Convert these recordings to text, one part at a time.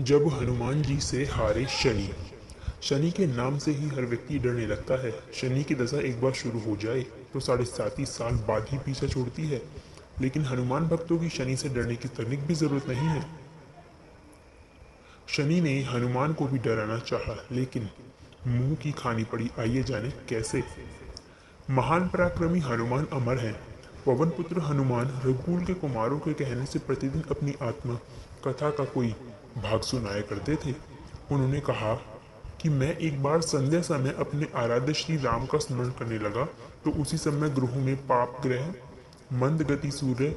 जब हनुमान जी से हारे शनि। शनि के नाम से ही हर व्यक्ति डरने लगता है। शनि की दशा एक बार शुरू हो जाए तो 37.5 साल बाद ही पीछा छोड़ती है। लेकिन हनुमान भक्तों की शनि से डरने की तनिक भी जरूरत नहीं है। शनि ने हनुमान को भी डराना चाहा, लेकिन मुंह की खानी पड़ी। आइए जाने कैसे। महान पराक्रमी हनुमान अमर हैं। पवन पुत्र हनुमान रघुकुल के कुमारों के कहने से प्रतिदिन अपनी आत्मा कथा का कोई भाग सुनाया करते थे। उन्होंने कहा कि मैं एक बार संध्या समय अपने आराध्य श्री राम का स्मरण करने लगा तो उसी समय गृहों में पाप ग्रह मंद गति सूर्य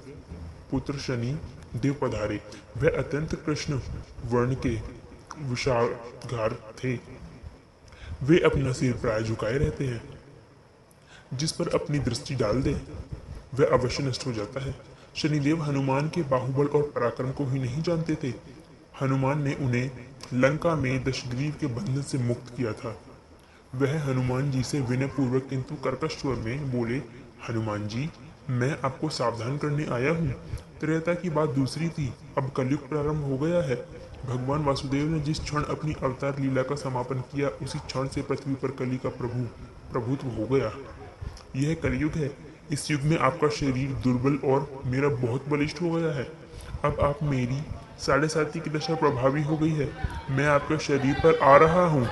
पुत्र शनि देव पधारे। वह अत्यंत कृष्ण वर्ण के विषागार थे। वे अपना सिर प्राय झुकाए रहते हैं। जिस पर अपनी दृष्टि डाल दे वह अवश्य नष्ट हो जाता है। शनिदेव हनुमान के बाहुबल और पराक्रम को ही नहीं जानते थे। हनुमान ने उन्हें लंका में दशग्रीव के बंधन से मुक्त किया था। वह हनुमान जी से विनय पूर्वक किंतु कर्कश स्वर में बोले, हनुमान जी, मैं आपको सावधान करने आया हूँ। त्रेता की बात दूसरी थी, अब कलयुग प्रारंभ हो गया है। भगवान वासुदेव ने जिस क्षण अपनी अवतार लीला का समापन किया उसी क्षण से पृथ्वी पर कली का प्रभुत्व हो गया। यह कलयुग है। इस युग में आपका शरीर दुर्बल और मेरा बहुत बलिष्ठ हो गया है। अब आप मेरी 7.5 की दशा प्रभावी हो गई है। मैं आपके शरीर पर आ रहा हूँ।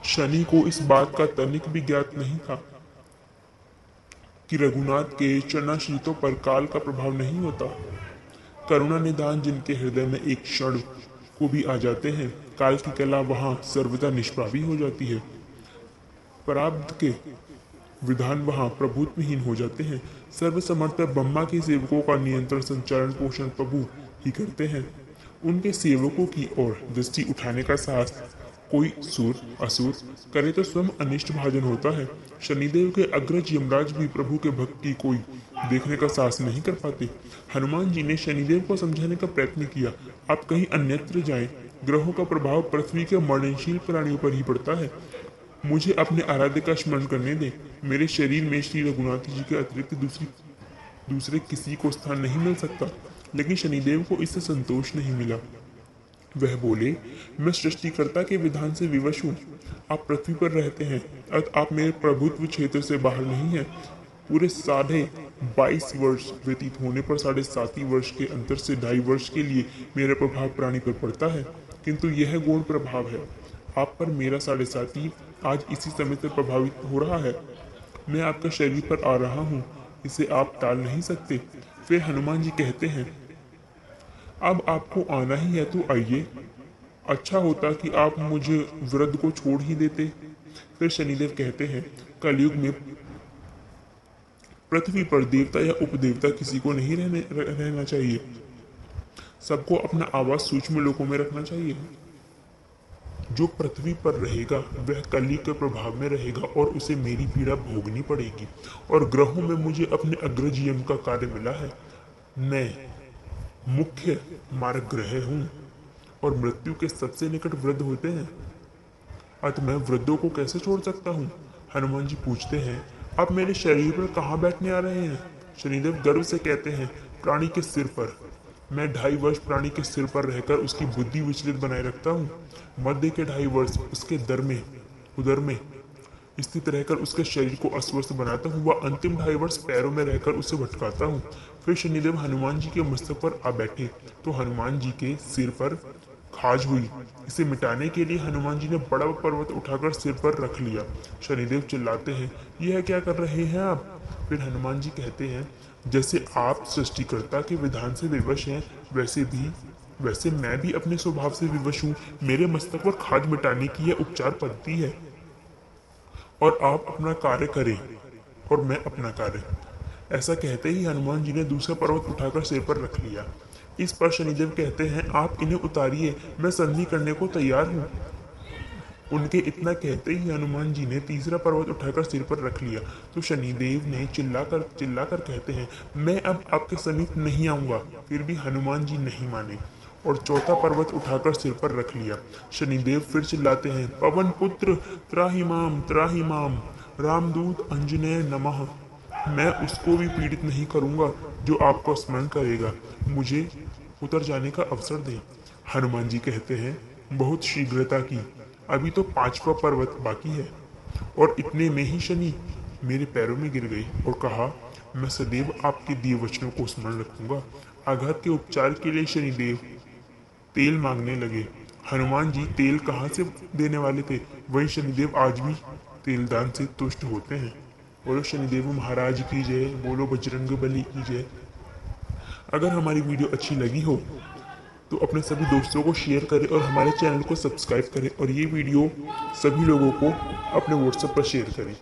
शनि को इस बात का तनिक भी ज्ञात नहीं था कि रघुनाथ के चरणाश्रितों पर काल का प्रभाव नहीं होता। करुणा निदान जिनके हृदय में एक क्षण को भी आ जाते हैं, काल की कला वहां सर्वदा निष्प्रभावी हो जाती है। प्रारब्ध के विधान वहां प्रभुत्वहीन हो जाते हैं। सर्वसमर्थ ब्रह्मा के सेवकों का नियंत्रण संचालन पोषण प्रभु ही करते हैं। उनके सेवकों की ओर दृष्टि उठाने का साहस कोई सुर असुर करे तो स्वयं अनिष्ट भाजन होता है। शनिदेव के अग्रज यमराज भी प्रभु के भक्त की कोई देखने का साहस नहीं कर पाते। हनुमान जी ने शनिदेव को समझाने का प्रयत्न किया, आप कहीं अन्यत्र जाएं। ग्रहों का प्रभाव पृथ्वी के मरणशील प्राणियों पर ही पड़ता है। मुझे अपने आराध्य का स्मरण करने दें। मेरे शरीर में श्री रघुनाथ जी के अतिरिक्त दूसरे किसी को स्थान नहीं मिल सकता। लेकिन शनिदेव को इससे संतोष नहीं मिला। वह बोले, मैं सृष्टिकर्ता के विधान से विवश हूँ। आप पृथ्वी पर रहते हैं, अतः आप मेरे प्रभुत्व क्षेत्र से बाहर नहीं हैं। पूरे 22.5 वर्ष व्यतीत होने पर 7.5 वर्ष के अंतर से 2.5 वर्ष के लिए मेरा प्रभाव प्राणी पर पड़ता है, किंतु यह गौण प्रभाव है। आप पर मेरा 7.5 आज इसी समय से प्रभावित हो रहा है। मैं आपके शरीर पर आ रहा हूँ, इसे आप टाल नहीं सकते। फिर हनुमान जी कहते हैं, अब आपको आना ही है तो आइए। अच्छा होता कि आप मुझे वृद्ध को छोड़ ही देते। फिर शनिदेव कहते हैं, कलयुग में पृथ्वी पर देवता या उपदेवता किसी को नहीं रहना चाहिए। सबको अपना आवास सूक्ष्म लोकों में रखना चाहिए। जो पृथ्वी पर रहेगा वह कली के प्रभाव में रहेगा और उसे मेरी पीड़ा भोगनी पड़ेगी। और ग्रहों में मुझे अपने अग्रज यम का कार्य मिला है। मैं मुख्य मार्ग ग्रह हूँ और मृत्यु के सबसे निकट वृद्ध होते हैं। अतः मैं वृद्धों को कैसे छोड़ सकता हूँ। हनुमान जी पूछते हैं, आप मेरे शरीर पर कहाँ बैठने आ रहे हैं। शनिदेव गर्व से कहते हैं, प्राणी के सिर पर। मैं 2.5 वर्ष प्राणी के सिर पर रहकर उसकी बुद्धि विचलित बनाए रखता हूँ। मध्य के 2.5 वर्ष उसके उदर में स्थित रहकर उसके शरीर को अस्वस्थ बनाता हूँ। वह अंतिम 2.5 वर्ष पैरों में रहकर उसे भटकाता हूँ। फिर शनिदेव हनुमान जी के मस्तक पर आ बैठे तो हनुमान जी के सिर पर खाज हुई। इसे मिटाने के लिए हनुमान जी ने बड़ा पर्वत उठाकर सिर पर रख लिया। शनिदेव चिल्लाते हैं, यह क्या कर रहे हैं आप। फिर हनुमान जी कहते हैं, जैसे आप सृष्टिकर्ता के विधान से विवश हैं वैसे मैं भी अपने स्वभाव से विवश हूँ। मेरे मस्तक पर खाज मिटाने की यह उपचार पद्धति है और आप अपना कार्य करें और मैं अपना कार्य। ऐसा कहते ही हनुमान जी ने दूसरा पर्वत उठाकर सिर पर रख लिया। इस पर शनिदेव कहते हैं, आप इन्हें उतारिए, मैं संधि करने को तैयार हूँ। उनके इतना कहते ही हनुमान जी ने तीसरा पर्वत उठाकर सिर पर रख लिया तो शनिदेव ने चिल्लाकर कहते हैं, मैं अब आपके समीप नहीं आऊंगा। फिर भी हनुमान जी नहीं माने और चौथा पर्वत उठाकर सिर पर रख लिया। शनिदेव फिर चिल्लाते हैं, पवन पुत्र त्राहि माम रामदूत अंजनेय नमः। मैं उसको भी पीड़ित नहीं करूंगा जो आपको स्मरण करेगा। मुझे उतर जाने का अवसर दें। हनुमान जी कहते हैं, बहुत शीघ्रता की, अभी तो 5वां पर्वत बाकी है। और इतने में ही शनि मेरे पैरों में गिर गई और कहा, मैं सदैव आपके दिए वचनों को स्मरण रखूंगा। आघात के उपचार के लिए शनिदेव तेल मांगने लगे। हनुमान जी तेल कहाँ से देने वाले थे, वही शनिदेव आज भी तेल दान से तुष्ट होते हैं। बोलो शनिदेव महाराज की जय, बोलो बजरंग बली की जय। अगर हमारी वीडियो अच्छी लगी हो तो अपने सभी दोस्तों को शेयर करें और हमारे चैनल को सब्सक्राइब करें और ये वीडियो सभी लोगों को अपने व्हाट्सएप पर शेयर करें।